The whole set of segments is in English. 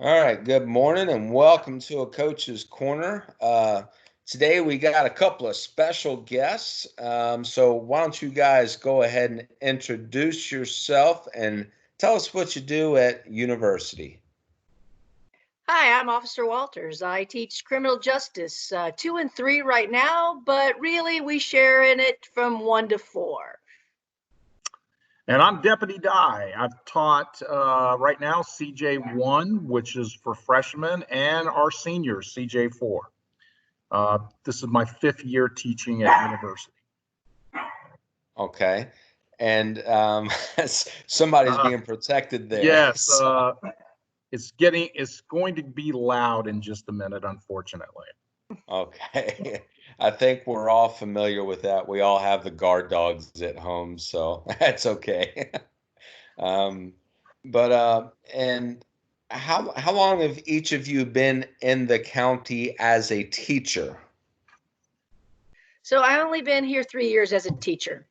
All right, good morning and welcome to a Coach's Corner. Today we got a couple of special guests. So why don't you guys go ahead and introduce yourself and tell us what you do at university. Hi, I'm Officer Walters. I teach criminal justice 2 and 3 right now, but really we share in it from 1 to 4. And I'm Deputy Dye. I've taught right now CJ1, which is for freshmen, and our seniors, CJ4. This is my 5th year teaching at university. Okay. And somebody's being protected there. Yes. It's going to be loud in just a minute, unfortunately. Okay. I think we're all familiar with that. We all have the guard dogs at home, so that's okay. And how long have each of you been in the county as a teacher? So I only been here 3 years as a teacher,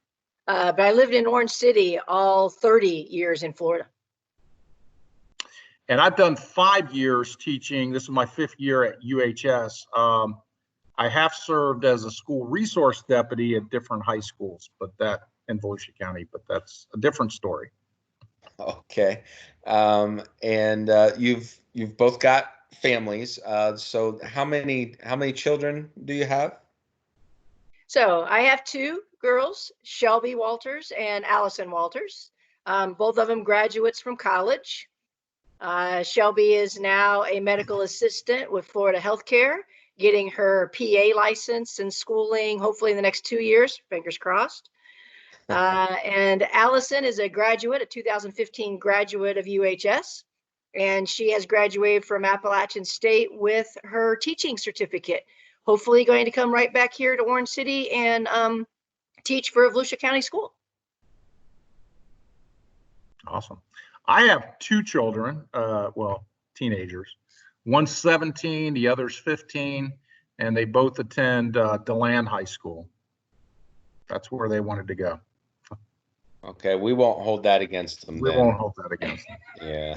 but I lived in Orange City all 30 years in Florida. And I've done 5 years teaching. This is my 5th year at UHS. I have served as a school resource deputy at different high schools, but that in Volusia County, but that's a different story. Okay. And you've both got families. So how many children do you have? So I have 2 girls, Shelby Walters and Allison Walters. Both of them graduates from college. Shelby is now a medical assistant with Florida Healthcare, getting her PA license and schooling hopefully in the next 2 years, fingers crossed. And Allison is a graduate, a 2015 graduate of UHS, and she has graduated from Appalachian State with her teaching certificate, hopefully going to come right back here to Orange City and teach for a Volusia County school. Awesome. I have 2 children, teenagers. One's 17, the other's 15, and they both attend DeLand High School. That's where they wanted to go. Okay, we won't hold that against them. We won't hold that against them. Yeah.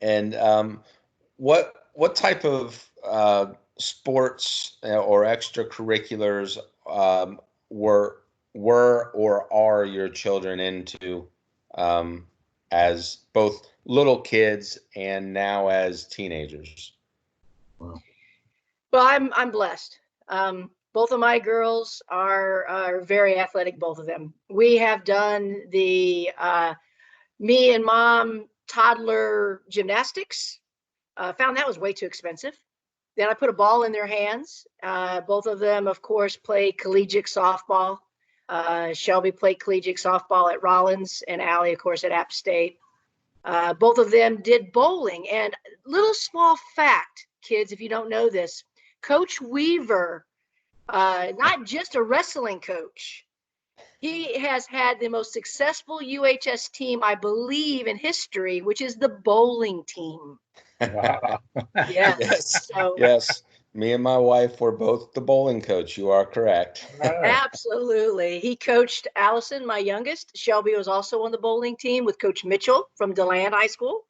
And what type of sports or extracurriculars were or are your children into as both little kids and now as teenagers? Well, I'm blessed. Both of my girls are very athletic, both of them. We have done the me and mom toddler gymnastics. Found that was way too expensive. Then I put a ball in their hands. Both of them, of course, played collegiate softball. Shelby played collegiate softball at Rollins, and Allie, of course, at App State. Both of them did bowling. And little small fact, kids, if you don't know this, Coach Weaver, not just a wrestling coach, he has had the most successful UHS team, I believe, in history, which is the bowling team. Wow. Yes. So, yes. Me and my wife were both the bowling coach. You are correct. Absolutely. He coached Allison, my youngest. Shelby was also on the bowling team with Coach Mitchell from DeLand High School.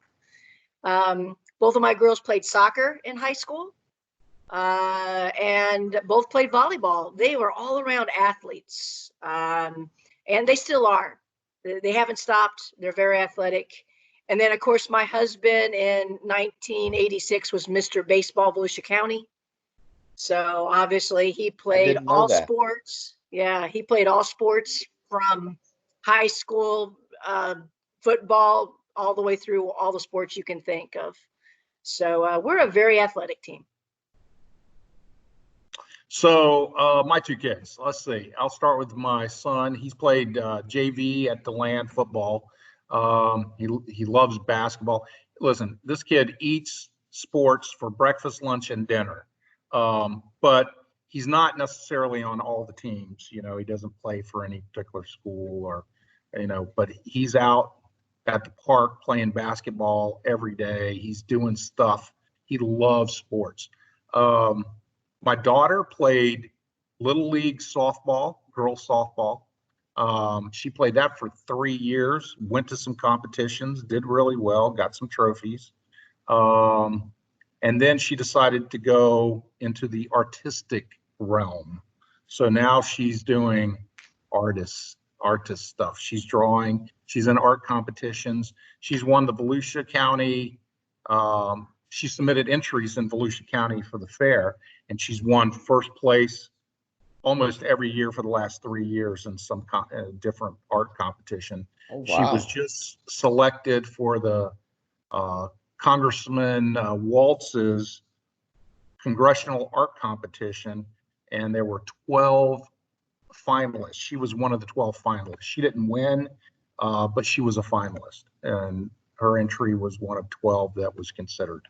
Both of my girls played soccer in high school. And both played volleyball. They were all around athletes. And they still are. They haven't stopped. They're very athletic. And then, of course, my husband in 1986 was Mr. Baseball Volusia County. So obviously he played all sports. Yeah, he played all sports from high school, football, all the way through all the sports you can think of. So we're a very athletic team. So my 2 kids, let's see. I'll start with my son. He's played JV at DeLand football. He loves basketball. Listen, this kid eats sports for breakfast, lunch, and dinner. But he's not necessarily on all the teams. You know, he doesn't play for any particular school or, but he's out at the park playing basketball every day. He's doing stuff. He loves sports. My daughter played Little League softball, girls softball. She played that for 3 years, went to some competitions, did really well, got some trophies. And then she decided to go into the artistic realm. So now she's doing artist stuff. She's drawing. She's in art competitions. She's won the Volusia County. She submitted entries in Volusia County for the fair, and she's won first place almost every year for the last 3 years in some different art competition. Oh, wow. She was just selected for the Congressman Waltz's congressional art competition, and there were 12 finalists. She was one of the 12 finalists. She didn't win, but she was a finalist, and her entry was one of 12 that was considered.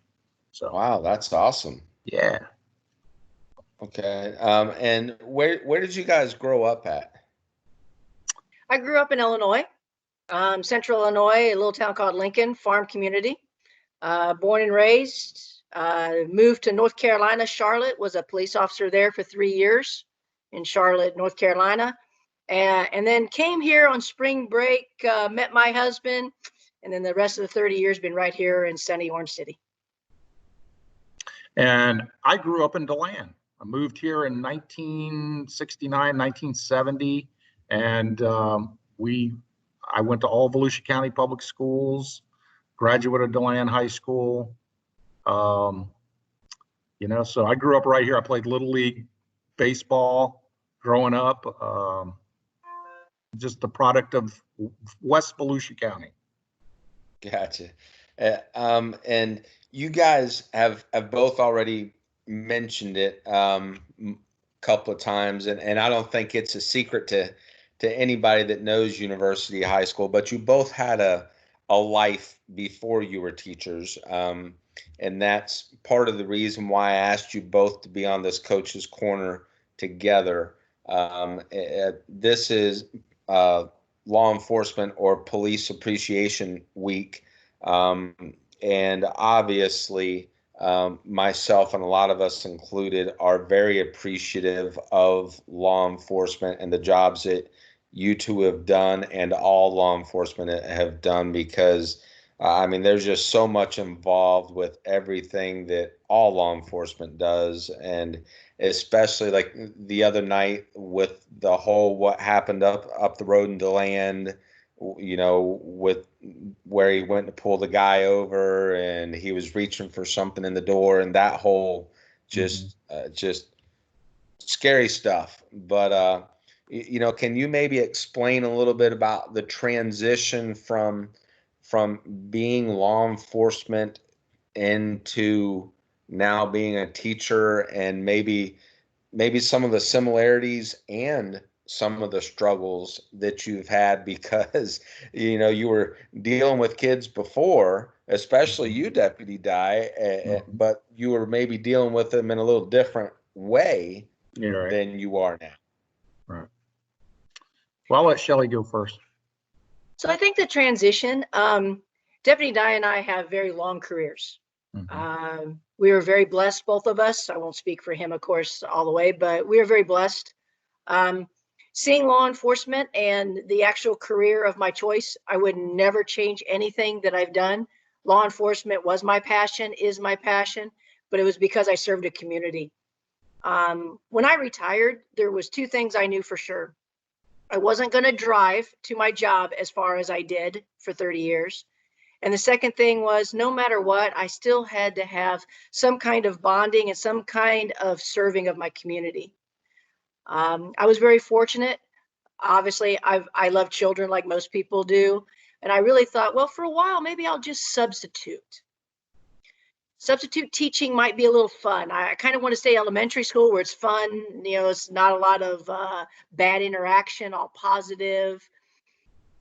So wow, that's awesome. Yeah. Okay. And where did you guys grow up at? I grew up in Illinois, Central Illinois, a little town called Lincoln, farm community. Born and raised, moved to North Carolina, Charlotte, was a police officer there for 3 years in Charlotte, North Carolina. And then came here on spring break, met my husband, and then the rest of the 30 years been right here in sunny Orange City. And I grew up in DeLand. I moved here in 1969, 1970, and I went to all Volusia County public schools, graduate of DeLand High School. So I grew up right here. I played Little League baseball growing up, just the product of West Volusia County. Gotcha. And you guys have both already mentioned it a couple of times, and I don't think it's a secret to anybody that knows University High School, but you both had a life before you were teachers, and that's part of the reason why I asked you both to be on this Coach's Corner together. This is Law Enforcement or Police Appreciation Week, and obviously myself and a lot of us included are very appreciative of law enforcement and the jobs that you two have done and all law enforcement have done, because there's just so much involved with everything that all law enforcement does, and especially like the other night with the whole what happened up the road in DeLand, with where he went to pull the guy over and he was reaching for something in the door, and that whole just scary stuff. But can you maybe explain a little bit about the transition from being law enforcement into now being a teacher, and maybe some of the similarities and some of the struggles that you've had, because you were dealing with kids before, especially you, Deputy Dye, but you were maybe dealing with them in a little different way than you are now. Right. Well, I'll let Shelley go first. So I think the transition, Deputy Dye and I have very long careers. We were very blessed, both of us. I won't speak for him, of course, all the way, but we are very blessed. Seeing law enforcement and the actual career of my choice, I would never change anything that I've done. Law enforcement was my passion, is my passion, but it was because I served a community. When I retired, there was 2 things I knew for sure. I wasn't going to drive to my job as far as I did for 30 years. And the second thing was, no matter what, I still had to have some kind of bonding and some kind of serving of my community. I was very fortunate. Obviously, I love children like most people do. And I really thought, well, for a while, maybe I'll just substitute. Substitute teaching might be a little fun. I kind of want to stay elementary school where it's fun. It's not a lot of bad interaction, all positive.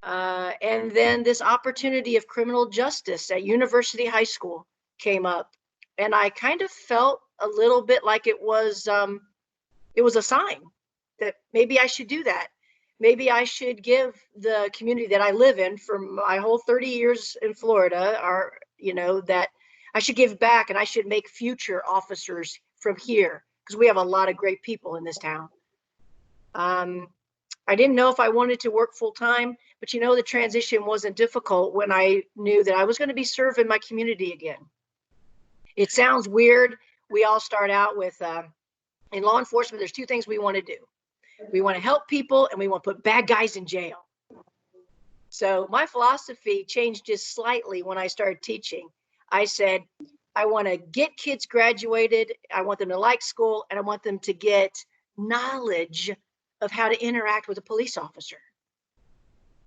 And then this opportunity of criminal justice at University High School came up. And I kind of felt a little bit like it was a sign that maybe I should do that. Maybe I should give the community that I live in for my whole 30 years in Florida, that I should give back, and I should make future officers from here, because we have a lot of great people in this town. I didn't know if I wanted to work full time, but the transition wasn't difficult when I knew that I was going to be serving my community again. It sounds weird. We all start out with, in law enforcement, there's two things we want to do. We want to help people and we want to put bad guys in jail. So my philosophy changed just slightly when I started teaching. I said, I want to get kids graduated. I want them to like school, and I want them to get knowledge of how to interact with a police officer.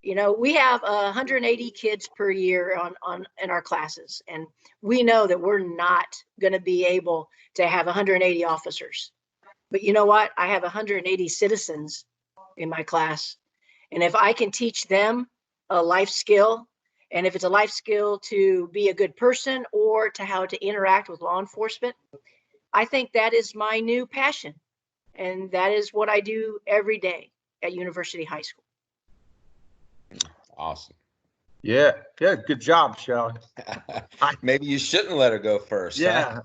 You know, we have 180 kids per year in our classes, and we know that we're not going to be able to have 180 officers. But you know what? I have 180 citizens in my class, and if I can teach them a life skill, and if it's a life skill to be a good person or to how to interact with law enforcement, I think that is my new passion, and that is what I do every day at University High School. Awesome. Yeah, good job, Shelly. Maybe you shouldn't let her go first. Yeah.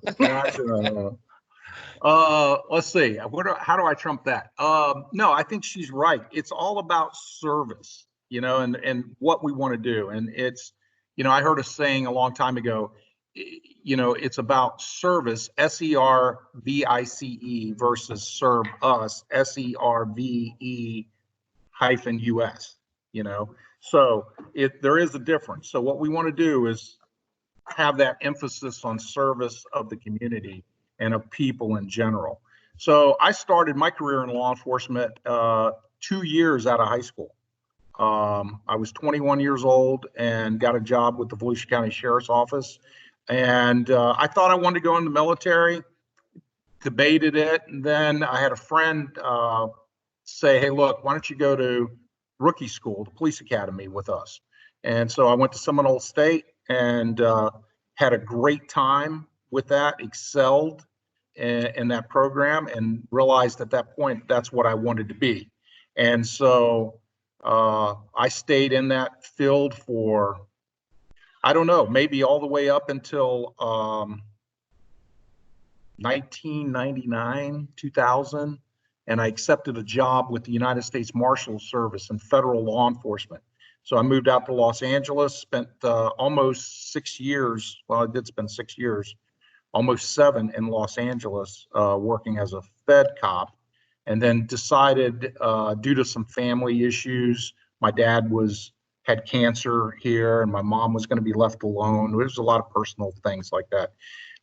Huh? Let's see. How do I trump that? No, I think she's right. It's all about service, you know, and what we want to do. And it's, you know, I heard a saying a long time ago, you know, it's about service, SERVICE versus serve us, SERVE-US, you know. So there is a difference. So what we want to do is have that emphasis on service of the community and of people in general. So I started my career in law enforcement 2 years out of high school. I was 21 years old and got a job with the Volusia County Sheriff's Office. And I thought I wanted to go in the military, debated it. And then I had a friend say, hey, look, why don't you go to rookie school, the police academy with us? And so I went to Seminole State and had a great time with that, excelled in that program, and realized at that point that's what I wanted to be. And so I stayed in that field for, I don't know, maybe all the way up until 1999, 2000. And I accepted a job with the United States Marshals Service in federal law enforcement. So I moved out to Los Angeles, spent almost 6 years. Well, I did spend 6 years, almost 7 in Los Angeles, working as a Fed cop, and then decided due to some family issues, my dad had cancer here and my mom was going to be left alone. There's a lot of personal things like that.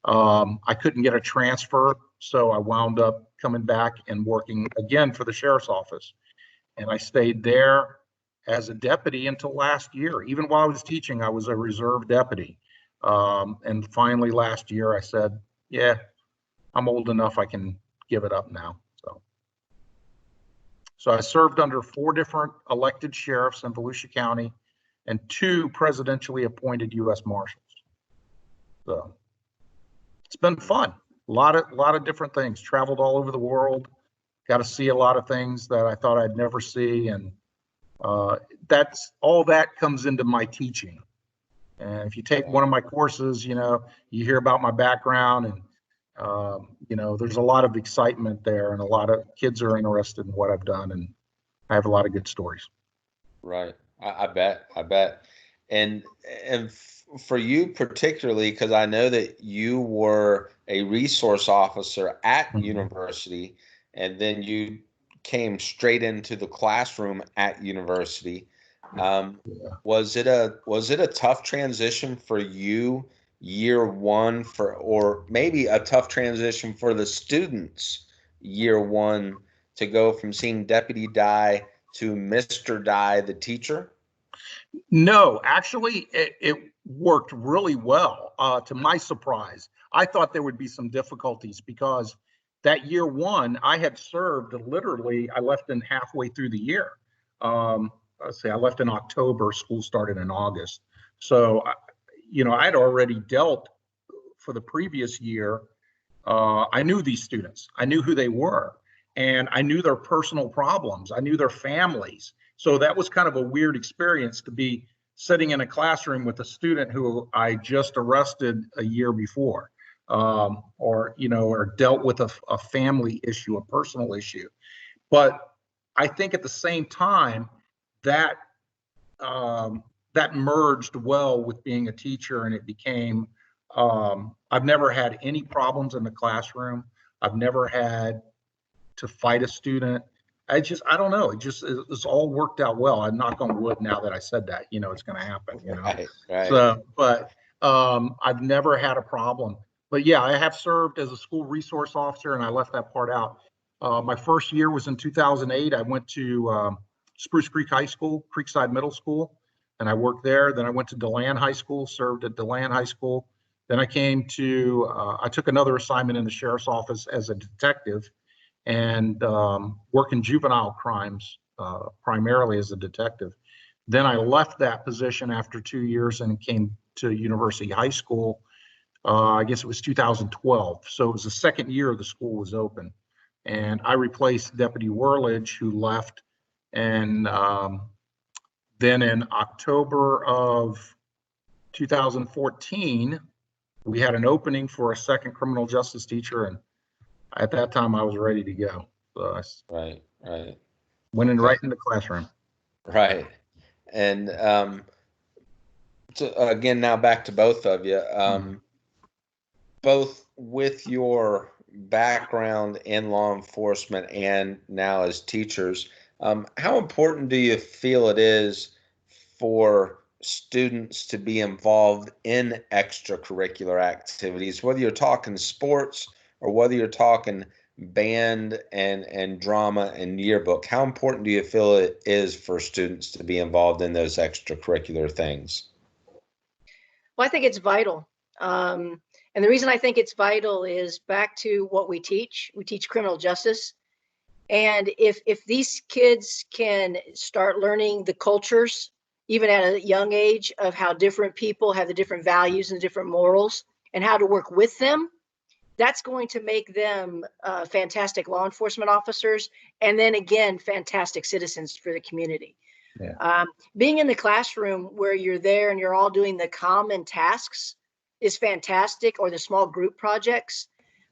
I couldn't get a transfer, so I wound up coming back and working again for the sheriff's office. And I stayed there as a deputy until last year. Even while I was teaching, I was a reserve deputy. And finally last year I said, yeah, I'm old enough, I can give it up now. So I served under 4 different elected sheriffs in Volusia County and 2 presidentially appointed U.S. Marshals. So it's been fun. A lot of different things. Traveled all over the world. Got to see a lot of things that I thought I'd never see, and that's all that comes into my teaching. And if you take one of my courses, you know, you hear about my background, and you know, there's a lot of excitement there, and a lot of kids are interested in what I've done, and I have a lot of good stories. Right. I bet. And for you particularly, because I know that you were a resource officer at university, and then you came straight into the classroom at university. Was it a tough transition for you year one, or maybe a tough transition for the students year one, to go from seeing Deputy Dye to Mr. Dye, the teacher? No, actually, it worked really well. To my surprise, I thought there would be some difficulties because that year one, I had served literally, I left in halfway through the year. Let's say I left in October, school started in August. So, you know, I'd already dealt for the previous year. I knew these students, I knew who they were, and I knew their personal problems. I knew their families. So that was kind of a weird experience to be sitting in a classroom with a student who I just arrested a year before, or, you know, or dealt with a family issue, a personal issue. But I think at the same time that that merged well with being a teacher, and it became I've never had any problems in the classroom. I've never had to fight a student. I don't know. It's all worked out well. I knock on wood now that I said that, it's going to happen, Right. So, but I've never had a problem. But yeah, I have served as a school resource officer, and I left that part out. My first year was in 2008. I went to Spruce Creek High School, Creekside Middle School, and I worked there. Then I went to DeLand High School, served at DeLand High School. Then I took another assignment in the sheriff's office as a detective, and work in juvenile crimes, primarily as a detective. Then I left that position after 2 years and came to University High School. I guess it was 2012. So it was the second year the school was open. And I replaced Deputy Whirlage, who left. And then in October of 2014, we had an opening for a second criminal justice teacher. And at that time, I was ready to go. So I went right in the classroom. Right. And so again, now back to both of you. Both with your background in law enforcement and now as teachers, how important do you feel it is for students to be involved in extracurricular activities, whether you're talking sports or whether you're talking band and drama and yearbook? How important do you feel it is for students to be involved in those extracurricular things? Well, I think it's vital. And the reason I think it's vital is back to what we teach. We teach criminal justice. And if these kids can start learning the cultures, even at a young age, of how different people have the different values and different morals and how to work with them, that's going to make them fantastic law enforcement officers. And then again, fantastic citizens for the community. Yeah. Being in the classroom where you're there and you're all doing the common tasks is fantastic, or the small group projects.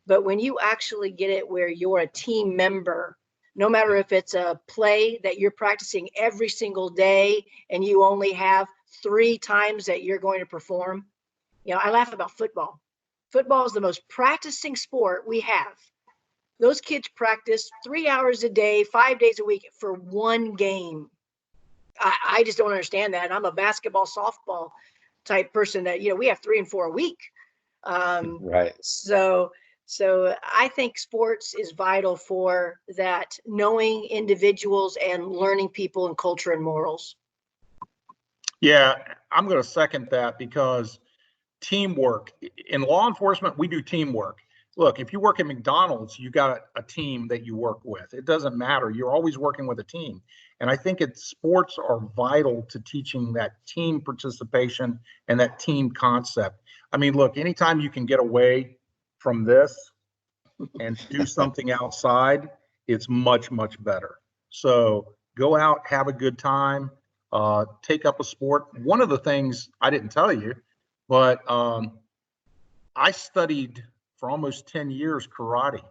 But when you actually get it where you're a team member, no matter if it's a play that you're practicing every single day and you only have 3 times that you're going to perform. I laugh about football. Football is the most practicing sport we have. Those kids practice 3 hours a day, 5 days a week for one game. I just don't understand that. I'm a basketball, softball type person that, we have 3 and 4 a week. Right. So I think sports is vital for that, knowing individuals and learning people and culture and morals. Yeah, I'm going to second that, because teamwork in law enforcement, we do teamwork. Look, if you work at McDonald's, you got a team that you work with. It doesn't matter. You're always working with a team. And I think sports are vital to teaching that team participation and that team concept. I mean, look, anytime you can get away from this and do something outside, it's much, much better. So go out, have a good time, take up a sport. One of the things I didn't tell you, but I studied for almost 10 years karate,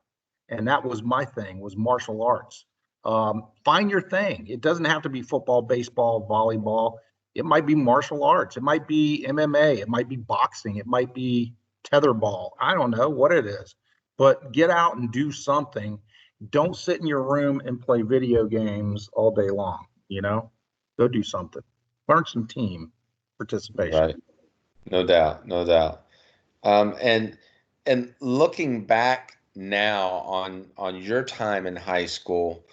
and that was my thing, was martial arts. Find your thing. It doesn't have to be football, baseball, volleyball. It might be martial arts. It might be MMA. It might be boxing. It might be tetherball. I don't know what it is, but get out and do something. Don't sit in your room and play video games all day long. Go do something. Learn some team participation. Right. No doubt. No doubt. And looking back now on your time in high school,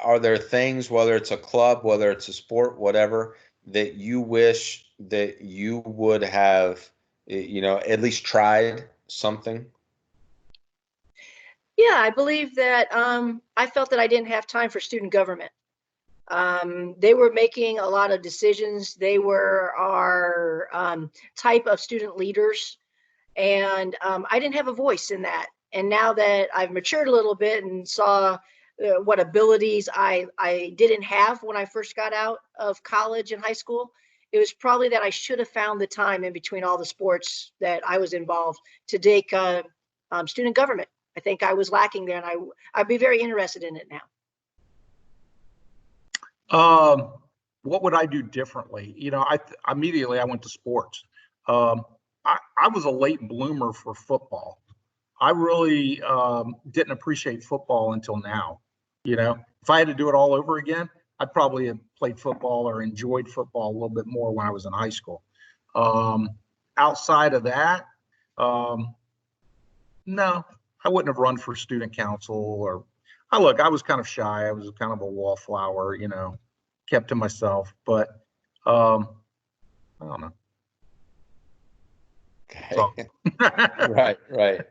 are there things, whether it's a club, whether it's a sport, whatever, that you wish that you would have, at least tried something? Yeah, I believe that I felt that I didn't have time for student government. They were making a lot of decisions. They were our type of student leaders. And I didn't have a voice in that. And now that I've matured a little bit and saw what abilities I didn't have when I first got out of college and high school, it was probably that I should have found the time in between all the sports that I was involved to take student government. I think I was lacking there, and I'd be very interested in it now. What would I do differently? Immediately I went to sports. I was a late bloomer for football. I really didn't appreciate football until now. You know, if I had to do it all over again, I'd probably have played football or enjoyed football a little bit more when I was in high school. Outside of that, no, I wouldn't have run for student council or I was kind of shy. I was kind of a wallflower, you know, kept to myself, but I don't know. Okay. So. Right.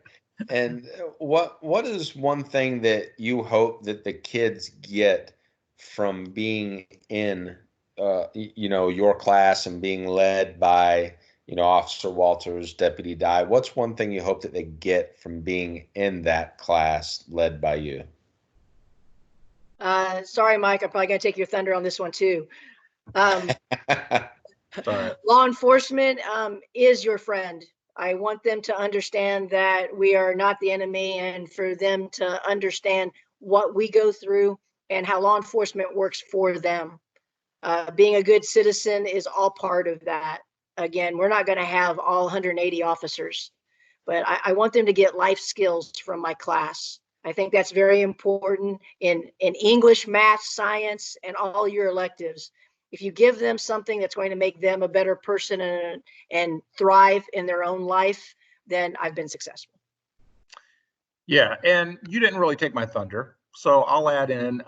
And what is one thing that you hope that the kids get from being in your class and being led by Officer Walters, Deputy Dye? What's one thing you hope that they get from being in that class led by you? Sorry, Mike, I'm probably gonna take your thunder on this one too. Sorry. Law enforcement is your friend. I want them to understand that we are not the enemy, and for them to understand what we go through and how law enforcement works for them. Being a good citizen is all part of that. Again, we're not going to have all 180 officers, but I want them to get life skills from my class. I think that's very important in English, math, science, and all your electives. If you give them something that's going to make them a better person and thrive in their own life, then I've been successful. Yeah, and you didn't really take my thunder, so I'll add in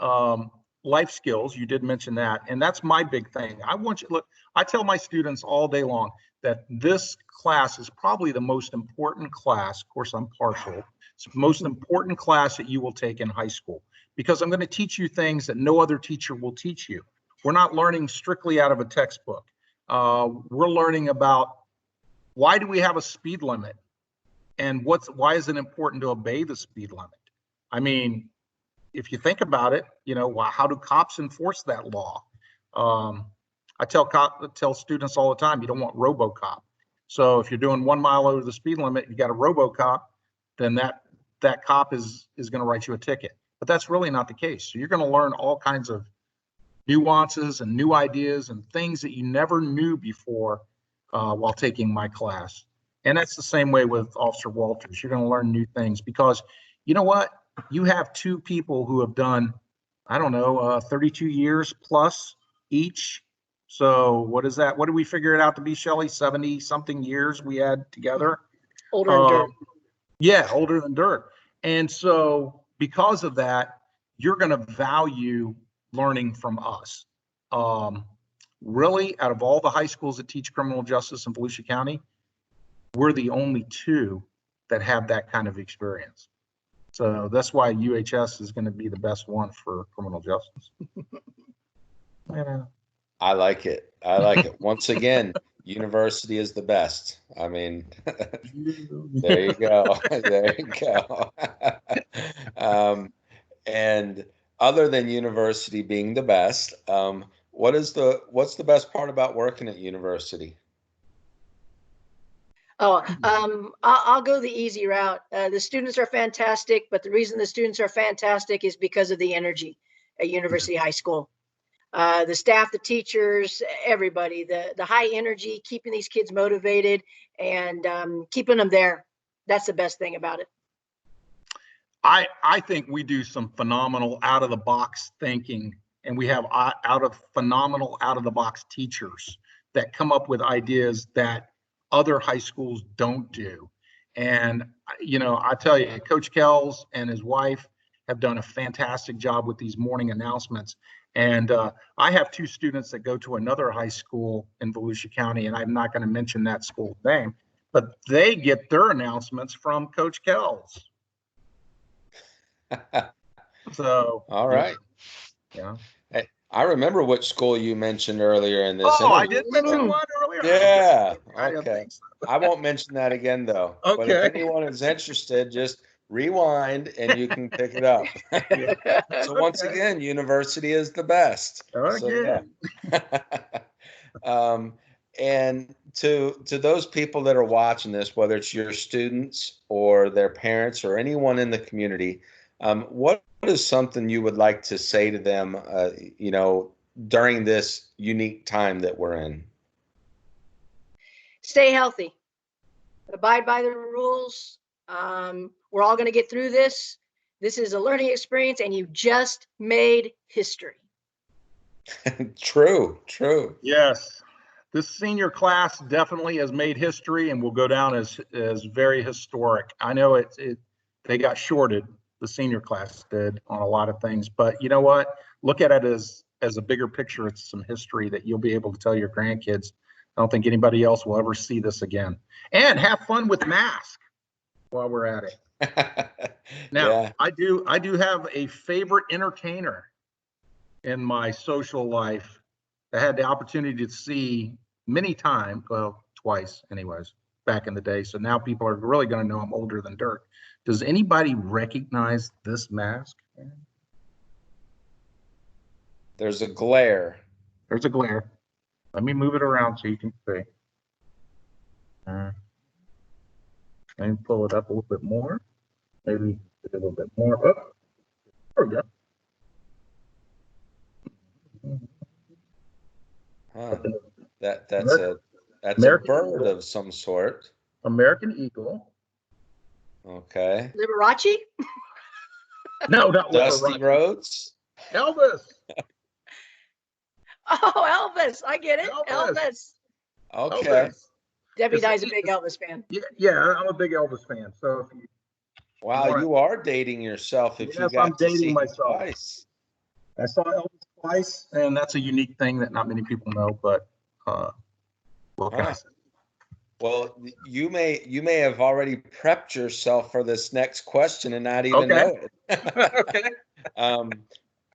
life skills. You did mention that, and that's my big thing. I want you look. I tell my students all day long that this class is probably the most important class. Of course, I'm partial. It's the most important class that you will take in high school because I'm going to teach you things that no other teacher will teach you. We're not learning strictly out of a textbook. We're learning about why do we have a speed limit and why is it important to obey the speed limit? I mean, if you think about it, how do cops enforce that law? I tell students all the time, you don't want RoboCop. So if you're doing 1 mile over the speed limit, you got a RoboCop, then that cop is going to write you a ticket. But that's really not the case. So you're going to learn all kinds of nuances and new ideas and things that you never knew before while taking my class. And that's the same way with Officer Walters. You're going to learn new things because you know what? You have two people who have done, 32 years plus each. So what is that? What did we figure it out to be, Shelley? 70 something years we had together. Older than dirt. Yeah, older than dirt. And so because of that, you're going to value learning from us. Really, out of all the high schools that teach criminal justice in Volusia County, we're the only two that have that kind of experience. So that's why UHS is going to be the best one for criminal justice. I like it. Once again, university is the best. I mean, there you go. There you go. And other than university being the best, what's the best part about working at university? I'll go the easy route. The students are fantastic, but the reason the students are fantastic is because of the energy at University High School. The staff, the teachers, everybody, the high energy, keeping these kids motivated and keeping them there. That's the best thing about it. I think we do some phenomenal out of the box thinking, and we have phenomenal out of the box teachers that come up with ideas that other high schools don't do. And, I tell you, Coach Kells and his wife have done a fantastic job with these morning announcements. And I have two students that go to another high school in Volusia County, and I'm not going to mention that school's name, but they get their announcements from Coach Kells. So, all right. Yeah. Hey, I remember which school you mentioned earlier in this interview. I did mention one earlier. Yeah. Okay. I won't mention that again, though. Okay. But if anyone is interested, just rewind and you can pick it up. So once again, university is the best. Okay. So, yeah. And to those people that are watching this, whether it's your students or their parents or anyone in the community, what is something you would like to say to them, during this unique time that we're in? Stay healthy. abide by the rules. We're all going to get through this. This is a learning experience, and you just made history. True. Yes. This senior class definitely has made history and will go down as very historic. I know they got shorted, the senior class did, on a lot of things, but you know what? Look at it as a bigger picture. It's some history that you'll be able to tell your grandkids. I don't think anybody else will ever see this again. And have fun with mask while we're at it. Now, yeah. I do have a favorite entertainer in my social life. I had the opportunity to see many times, well, twice anyways, back in the day. So now people are really going to know I'm older than dirt. Does anybody recognize this mask? There's a glare. There's a glare. Let me move it around so you can see. Let me pull it up a little bit more. Maybe a little bit more. Oh, there we go. Huh. That's a bird of some sort. American Eagle. Okay. Liberace? No, not Dusty Liberace. Rhodes. Elvis. Oh, Elvis. I get it. Elvis. Okay. Elvis. Debbie Dye's a big Elvis fan. Yeah, I'm a big Elvis fan. So if you wow, you are dating yourself if you got I'm dating to see myself. Twice. I saw Elvis twice, and that's a unique thing that not many people know, but what can I say? Well, you may have already prepped yourself for this next question and not even know it. Okay.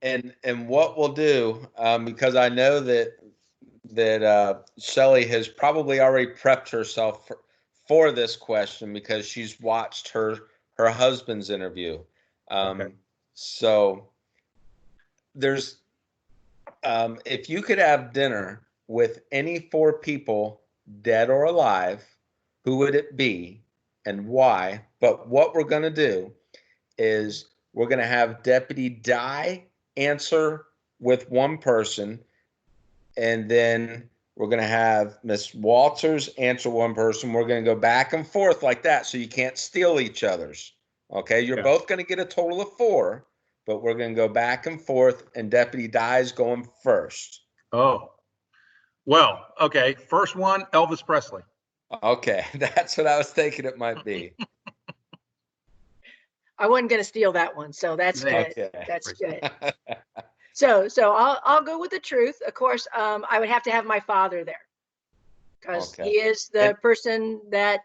And what we'll do, because I know that Shelly has probably already prepped herself for this question because she's watched her husband's interview. So there's if you could have dinner with any 4 people, dead or alive, who would it be and why? But what we're going to do is we're going to have Deputy Dye answer with one person, and then we're going to have Miss Walters answer one person. We're going to go back and forth like that so you can't steal each other's. Okay, you're both going to get a total of 4, but we're going to go back and forth, and Deputy Dye's going first. Oh, well, okay. First one, Elvis Presley. Okay, that's what I was thinking it might be. I wasn't going to steal that one, so that's good. Okay. That's good. So I'll go with the truth. Of course, I would have to have my father there because he is the person that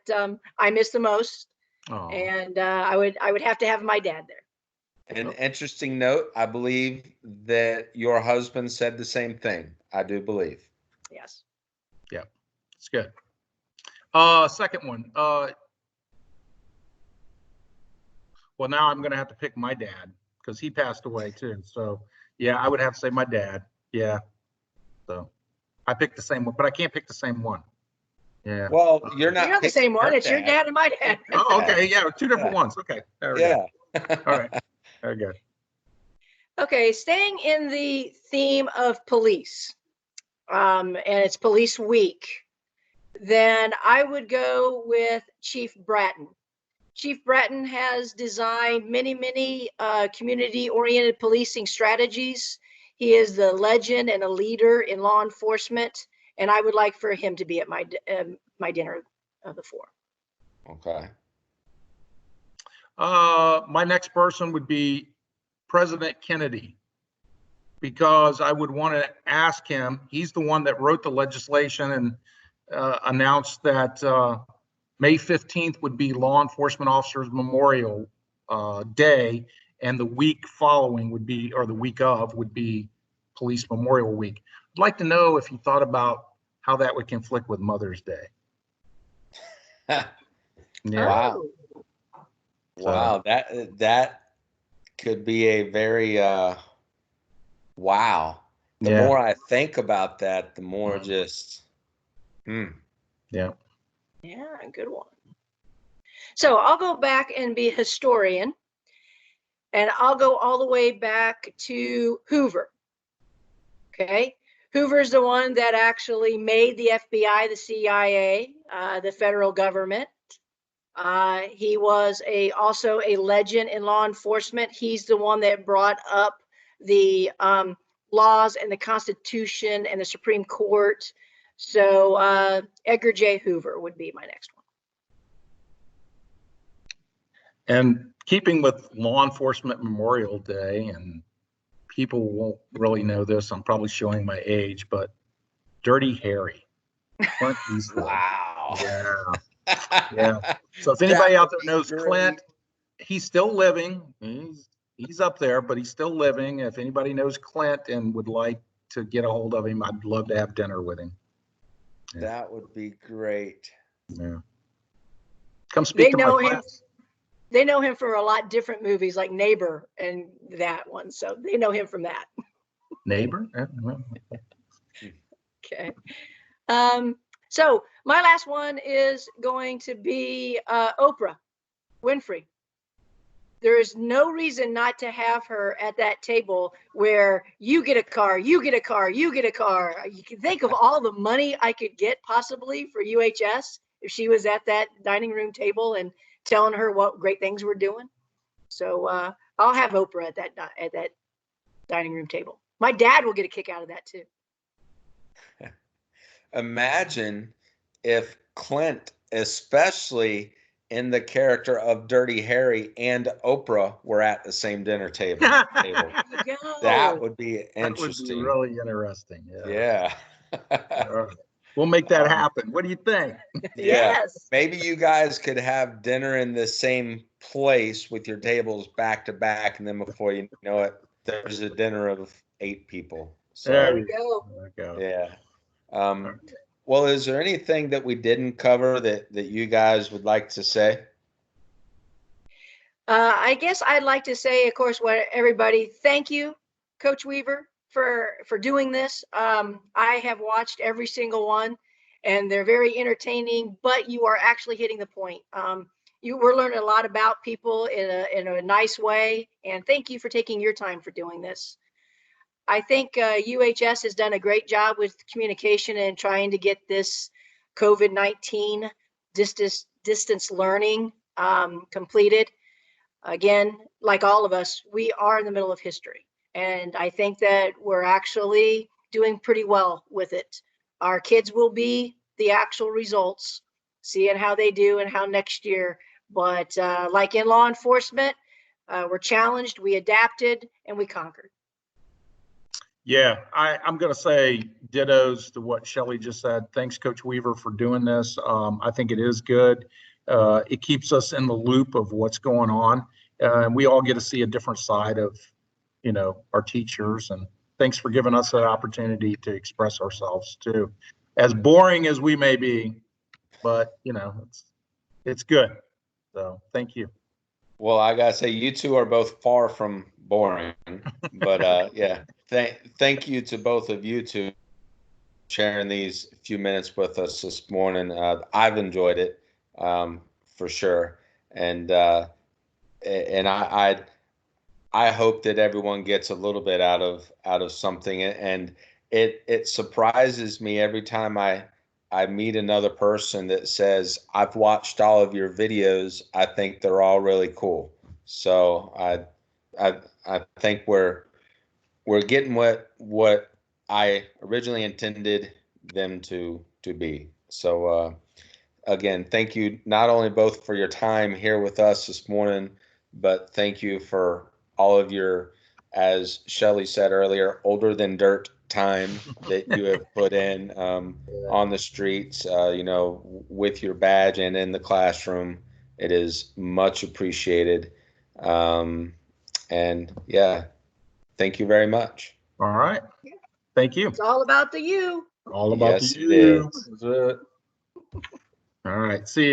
I miss the most, and I would have to have my dad there. An interesting note. I believe that your husband said the same thing. I do believe. Yes. Yeah, it's good. Second one. Well, now I'm going to have to pick my dad because he passed away too. So yeah, I would have to say my dad. Yeah. So I picked the same one, but I can't pick the same one. Yeah. Well, you're not the same one. It's your dad and my dad. Oh, okay. Yeah, 2 different ones. Okay. There we go. All right. Very good. Okay, staying in the theme of police, and it's Police Week, then I would go with Chief Bratton. Chief Bratton has designed many community-oriented policing strategies. He is the legend and a leader in law enforcement, and I would like for him to be at my dinner of the 4. Okay. My next person would be President Kennedy, because I would want to ask him. He's the one that wrote the legislation and announced that May 15th would be Law Enforcement Officers Memorial Day, and the week following would be, or the week of, would be Police Memorial Week. I'd like to know if he thought about how that would conflict with Mother's Day. Yeah. Wow. Wow, that could be a very wow. The more I think about that, the more just Yeah, good one. So I'll go back and be a historian, and I'll go all the way back to Hoover. Okay, Hoover's the one that actually made the FBI, the CIA, the federal government. He was also a legend in law enforcement. He's the one that brought up the laws and the Constitution and the Supreme Court. So Edgar J. Hoover would be my next one. And keeping with Law Enforcement Memorial Day, and people won't really know this, I'm probably showing my age, but Dirty Harry. Clint Eastwood. Wow. Yeah. So if anybody out there knows Clint, he's still living. He's up there, but he's still living. If anybody knows Clint and would like to get a hold of him, I'd love to have dinner with him. Yeah. That would be great. Yeah. Come speak to my class. They know him for a lot different movies like Neighbor and that one. So they know him from that. Neighbor? Okay. So my last one is going to be Oprah Winfrey. There is no reason not to have her at that table where you get a car, you get a car, you get a car. You can think of all the money I could get possibly for UHS if she was at that dining room table and telling her what great things we're doing. So I'll have Oprah at that dining room table. My dad will get a kick out of that too. Imagine if Clint, especially in the character of Dirty Harry, and Oprah were at the same dinner table. That would be interesting. That would be really interesting. Yeah. We'll make that happen. What do you think? Yeah. Yes. Maybe you guys could have dinner in the same place with your tables back to back, and then before you know it, there's a dinner of 8 people. So, there we go. Yeah. Well, is there anything that we didn't cover that you guys would like to say? I guess I'd like to say, of course, thank you, Coach Weaver, for doing this. I have watched every single one, and they're very entertaining, but you are actually hitting the point. We're learning a lot about people in a nice way, and thank you for taking your time for doing this. I think UHS has done a great job with communication and trying to get this COVID-19 distance learning completed. Again, like all of us, we are in the middle of history. And I think that we're actually doing pretty well with it. Our kids will be the actual results, seeing how they do and how next year. But like in law enforcement, we're challenged, we adapted, and we conquered. Yeah, I'm going to say dittos to what Shelly just said. Thanks, Coach Weaver, for doing this. I think it is good. It keeps us in the loop of what's going on. And we all get to see a different side of, our teachers. And thanks for giving us an opportunity to express ourselves too. As boring as we may be, but it's good. So thank you. Well, I gotta say, you two are both far from boring, but yeah, thank you to both of you two sharing these few minutes with us this morning. I've enjoyed it for sure, and I hope that everyone gets a little bit out of something, and it surprises me every time I meet another person that says, I've watched all of your videos. I think they're all really cool. So I think we're getting what I originally intended them to be. So again, thank you not only both for your time here with us this morning, but thank you for all of your, as Shelly said earlier, older than dirt time that you have put in on the streets, with your badge and in the classroom. It is much appreciated. And yeah, thank you very much. All right. Thank you. It's all about the you. All about Yes, the you. That's it. All right. See ya.